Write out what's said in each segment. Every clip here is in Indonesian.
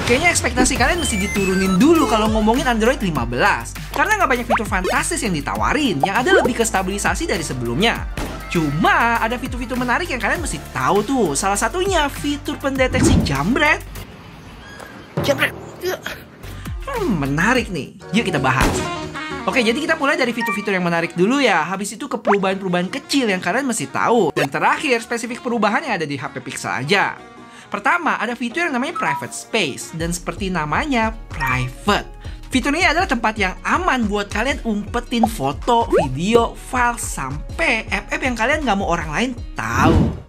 Kayaknya ekspektasi kalian mesti diturunin dulu kalau ngomongin Android 15. Karena nggak banyak fitur fantastis yang ditawarin, yang ada lebih ke stabilisasi dari sebelumnya. Cuma ada fitur-fitur menarik yang kalian mesti tahu tuh. Salah satunya fitur pendeteksi jambret. Menarik nih. Yuk kita bahas. Oke, jadi kita mulai dari fitur-fitur yang menarik dulu ya. Habis itu ke perubahan-perubahan kecil yang kalian mesti tahu. Dan terakhir, spesifik perubahan yang ada di HP Pixel aja. Pertama, ada fitur yang namanya Private Space. Dan seperti namanya, private. Fitur ini adalah tempat yang aman buat kalian umpetin foto, video, file, sampai app-app yang kalian nggak mau orang lain tahu.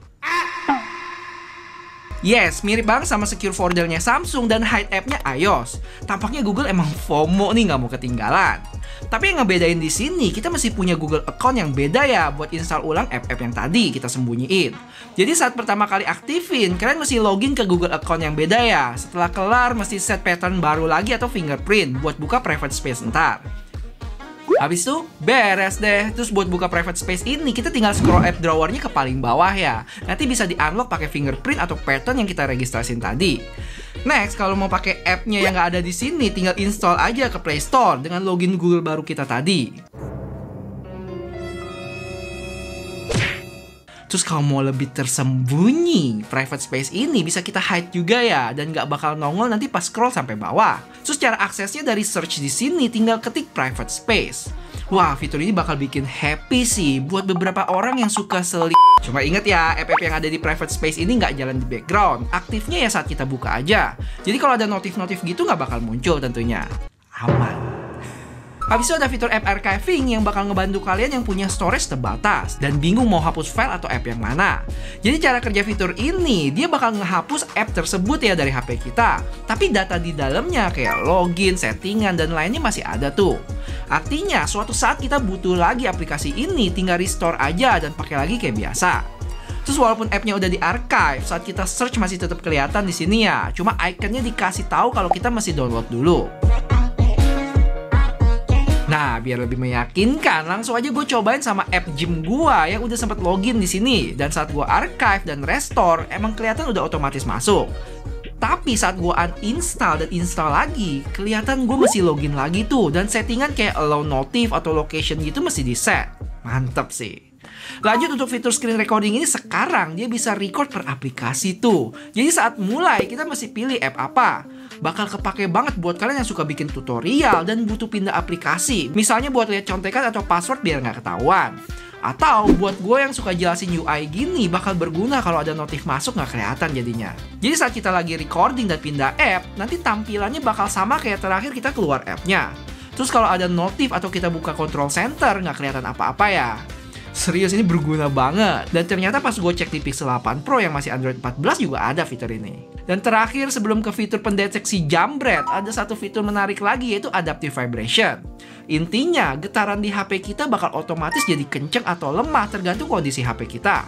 Yes, mirip banget sama secure foldernya Samsung dan hide app-nya iOS. Tampaknya Google emang FOMO nih, nggak mau ketinggalan. Tapi yang ngebedain di sini, kita mesti punya Google account yang beda ya buat install ulang app-app yang tadi kita sembunyiin. Jadi saat pertama kali aktifin, kalian mesti login ke Google account yang beda ya. Setelah kelar, mesti set pattern baru lagi atau fingerprint buat buka private space ntar. Habis itu beres deh. Terus buat buka private space ini kita tinggal scroll app drawernya ke paling bawah ya. Nanti bisa di unlock pakai fingerprint atau pattern yang kita registrasiin tadi. Next, kalau mau pakai app-nya yang nggak ada di sini, tinggal install aja ke Play Store dengan login Google baru kita tadi. Terus kalau mau lebih tersembunyi, private space ini bisa kita hide juga ya, dan nggak bakal nongol nanti pas scroll sampai bawah. Terus cara aksesnya dari search di sini, tinggal ketik private space. Wah, fitur ini bakal bikin happy sih buat beberapa orang yang suka selip. Cuma inget ya, app-app yang ada di private space ini nggak jalan di background. Aktifnya ya saat kita buka aja. Jadi kalau ada notif-notif gitu nggak bakal muncul tentunya. Aman. Habis itu ada fitur app archiving yang bakal ngebantu kalian yang punya storage terbatas dan bingung mau hapus file atau app yang mana. Jadi cara kerja fitur ini, dia bakal ngehapus app tersebut ya dari HP kita. Tapi data di dalamnya kayak login, settingan, dan lainnya masih ada tuh. Artinya, suatu saat kita butuh lagi aplikasi ini, tinggal restore aja dan pakai lagi kayak biasa. Terus walaupun app-nya udah di-archive, saat kita search masih tetap kelihatan di sini ya. Cuma ikonnya dikasih tahu kalau kita masih download dulu. Nah, biar lebih meyakinkan, langsung aja gue cobain sama app gym gue yang udah sempat login di sini. Dan saat gue archive dan restore, emang kelihatan udah otomatis masuk. Tapi saat gue uninstall dan install lagi, kelihatan gue masih login lagi tuh. Dan settingan kayak allow notif atau location gitu masih di set. Mantap sih. Lanjut untuk fitur screen recording ini, sekarang dia bisa record per aplikasi tuh. Jadi saat mulai kita mesti pilih app apa. Bakal kepake banget buat kalian yang suka bikin tutorial dan butuh pindah aplikasi. Misalnya buat lihat contekan atau password biar nggak ketahuan. Atau buat gue yang suka jelasin UI gini, bakal berguna kalau ada notif masuk nggak kelihatan jadinya. Jadi saat kita lagi recording dan pindah app, nanti tampilannya bakal sama kayak terakhir kita keluar app-nya. Terus kalau ada notif atau kita buka control center, nggak kelihatan apa-apa ya. Serius, ini berguna banget. Dan ternyata pas gue cek di Pixel 8 Pro yang masih Android 14 juga ada fitur ini. Dan terakhir, sebelum ke fitur pendeteksi jambret, ada satu fitur menarik lagi, yaitu adaptive vibration. Intinya, getaran di HP kita bakal otomatis jadi kenceng atau lemah tergantung kondisi HP kita.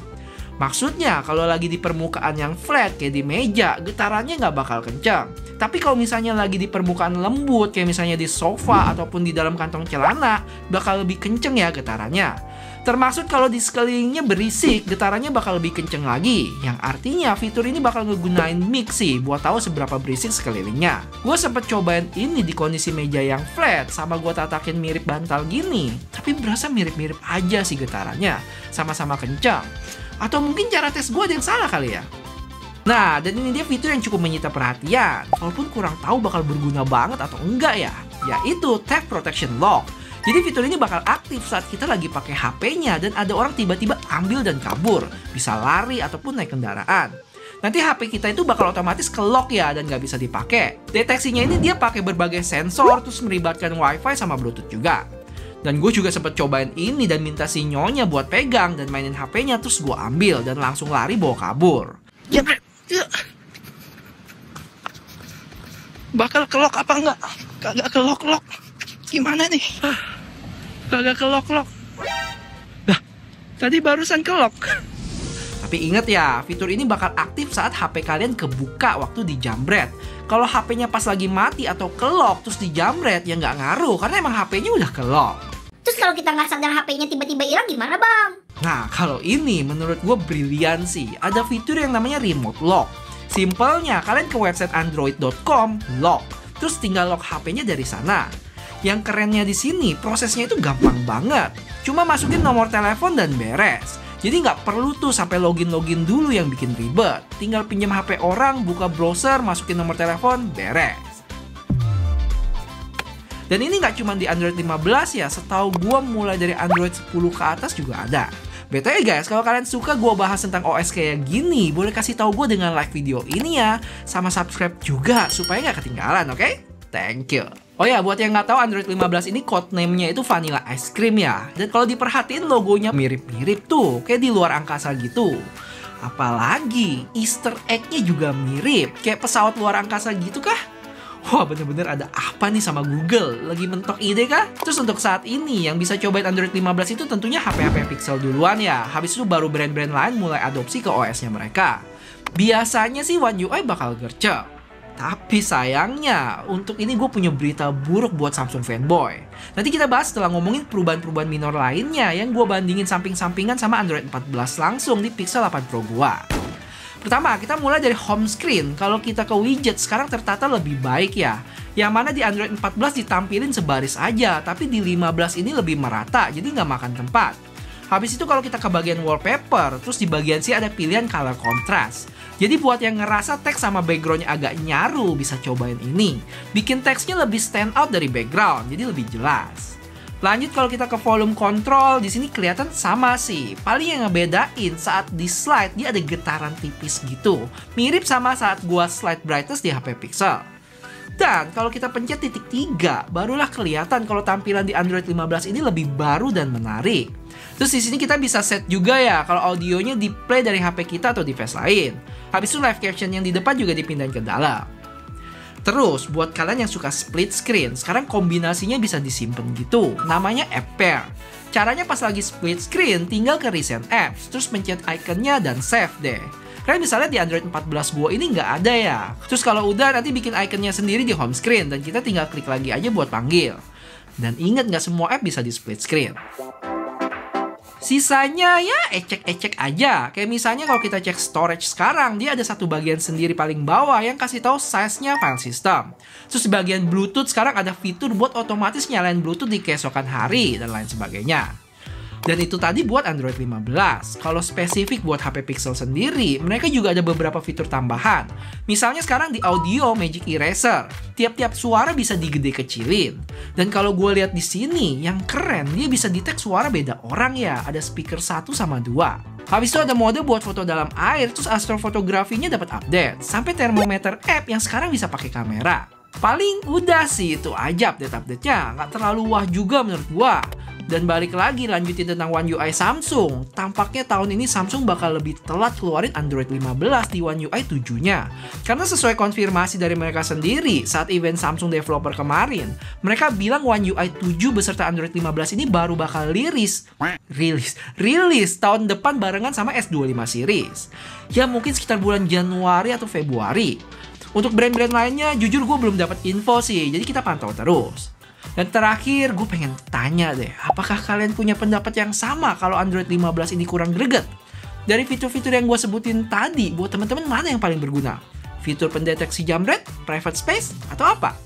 Maksudnya, kalau lagi di permukaan yang flat kayak di meja, getarannya nggak bakal kenceng. Tapi kalau misalnya lagi di permukaan lembut, kayak misalnya di sofa ataupun di dalam kantong celana, bakal lebih kenceng ya getarannya. Termasuk kalau di sekelilingnya berisik, getarannya bakal lebih kenceng lagi. Yang artinya fitur ini bakal ngegunain mic sih buat tahu seberapa berisik sekelilingnya. Gue sempet cobain ini di kondisi meja yang flat, sama gue tatakin mirip bantal gini. Tapi berasa mirip-mirip aja sih getarannya, sama-sama kencang. Atau mungkin cara tes gue ada yang salah kali ya. Nah, dan ini dia fitur yang cukup menyita perhatian. Walaupun kurang tahu bakal berguna banget atau enggak ya. Yaitu Theft Protection Lock. Jadi fitur ini bakal aktif saat kita lagi pakai HP-nya dan ada orang tiba-tiba ambil dan kabur. Bisa lari ataupun naik kendaraan. Nanti HP kita itu bakal otomatis ke-lock ya dan nggak bisa dipakai. Deteksinya ini dia pakai berbagai sensor, terus melibatkan Wi-Fi sama Bluetooth juga. Dan gue juga sempet cobain ini dan minta si nyonya buat pegang dan mainin HP-nya, terus gue ambil dan langsung lari bawa kabur. Bakal ke-lock apa enggak? Kagak ke-lock-lock. Gimana nih? Kagak ke-lock-lock. Nah, tadi barusan ke-lock. Tapi inget ya, fitur ini bakal aktif saat HP kalian kebuka waktu dijambret. Kalau HP-nya pas lagi mati atau ke-lock terus dijambret, ya nggak ngaruh karena emang HP-nya udah ke-lock. Terus kalau kita nggak sadar HP-nya tiba-tiba hilang gimana bang? Nah, kalau ini menurut gue brilian sih. Ada fitur yang namanya remote lock. Simpelnya, kalian ke website android.com, lock, terus tinggal lock HP-nya dari sana. Yang kerennya di sini, prosesnya itu gampang banget. Cuma masukin nomor telepon dan beres. Jadi nggak perlu tuh sampai login-login dulu yang bikin ribet. Tinggal pinjam HP orang, buka browser, masukin nomor telepon, beres. Dan ini nggak cuma di Android 15 ya, setahu gue mulai dari Android 10 ke atas juga ada. BTW guys, kalau kalian suka gue bahas tentang OS kayak gini, boleh kasih tahu gue dengan like video ini ya, sama subscribe juga supaya nggak ketinggalan, oke? Thank you. Oh ya, buat yang nggak tahu, Android 15 ini codename-nya itu Vanilla Ice Cream ya. Dan kalau diperhatiin logonya mirip-mirip tuh, kayak di luar angkasa gitu. Apalagi Easter egg-nya juga mirip, kayak pesawat luar angkasa gitu kah? Wah, bener-bener ada apa nih sama Google? Lagi mentok ide kah? Terus untuk saat ini, yang bisa cobain Android 15 itu tentunya HP-HP Pixel duluan ya. Habis itu baru brand-brand lain mulai adopsi ke OS-nya mereka. Biasanya sih One UI bakal gercep. Tapi sayangnya, untuk ini gue punya berita buruk buat Samsung fanboy. Nanti kita bahas setelah ngomongin perubahan-perubahan minor lainnya yang gue bandingin samping-sampingan sama Android 14 langsung di Pixel 8 Pro gue. Pertama, kita mulai dari home screen. Kalau kita ke widget, sekarang tertata lebih baik ya. Yang mana di Android 14 ditampilin sebaris aja, tapi di 15 ini lebih merata, jadi nggak makan tempat. Habis itu kalau kita ke bagian wallpaper, terus di bagian C ada pilihan color contrast. Jadi buat yang ngerasa teks sama backgroundnya agak nyaru, bisa cobain ini. Bikin teksnya lebih stand out dari background, jadi lebih jelas. Lanjut kalau kita ke volume control, di sini kelihatan sama sih. Paling yang ngebedain saat di slide dia ada getaran tipis gitu. Mirip sama saat gua slide brightness di HP Pixel. Dan kalau kita pencet titik 3, barulah kelihatan kalau tampilan di Android 15 ini lebih baru dan menarik. Terus di sini kita bisa set juga ya kalau audionya di play dari HP kita atau device lain. Habis itu live caption yang di depan juga dipindahin ke dalam. Terus, buat kalian yang suka split screen, sekarang kombinasinya bisa disimpan gitu. Namanya App Pair. Caranya pas lagi split screen, tinggal ke Recent Apps, terus pencet ikonnya dan save deh. Kalian bisa lihat di Android 14 gua ini nggak ada ya. Terus kalau udah, nanti bikin ikonnya sendiri di home screen, dan kita tinggal klik lagi aja buat panggil. Dan ingat nggak semua app bisa di split screen. Sisanya ya ecek-ecek aja. Kayak misalnya kalau kita cek storage sekarang, dia ada satu bagian sendiri paling bawah yang kasih tahu size-nya file system. Terus di bagian Bluetooth sekarang ada fitur buat otomatis nyalain Bluetooth di keesokan hari dan lain sebagainya. Dan itu tadi buat Android 15. Kalau spesifik buat HP Pixel sendiri, mereka juga ada beberapa fitur tambahan. Misalnya sekarang di audio Magic Eraser, tiap-tiap suara bisa digede kecilin. Dan kalau gue lihat di sini, yang keren dia bisa detect suara beda orang ya. Ada speaker 1 sama 2. Habis itu ada mode buat foto dalam air, terus astrofotografinya dapat update. Sampai termometer app yang sekarang bisa pakai kamera. Paling udah sih itu aja update-update-nya. Nggak terlalu wah juga menurut gua. Dan balik lagi lanjutin tentang One UI Samsung. Tampaknya tahun ini Samsung bakal lebih telat keluarin Android 15 di One UI 7-nya. Karena sesuai konfirmasi dari mereka sendiri saat event Samsung Developer kemarin, mereka bilang One UI 7 beserta Android 15 ini baru bakal rilis tahun depan barengan sama S25 series. Ya mungkin sekitar bulan Januari atau Februari. Untuk brand-brand lainnya jujur gue belum dapat info sih, jadi kita pantau terus. Dan terakhir, gue pengen tanya deh, apakah kalian punya pendapat yang sama kalau Android 15 ini kurang greget? Dari fitur-fitur yang gue sebutin tadi, buat teman-teman mana yang paling berguna? Fitur pendeteksi jam red, private space, atau apa?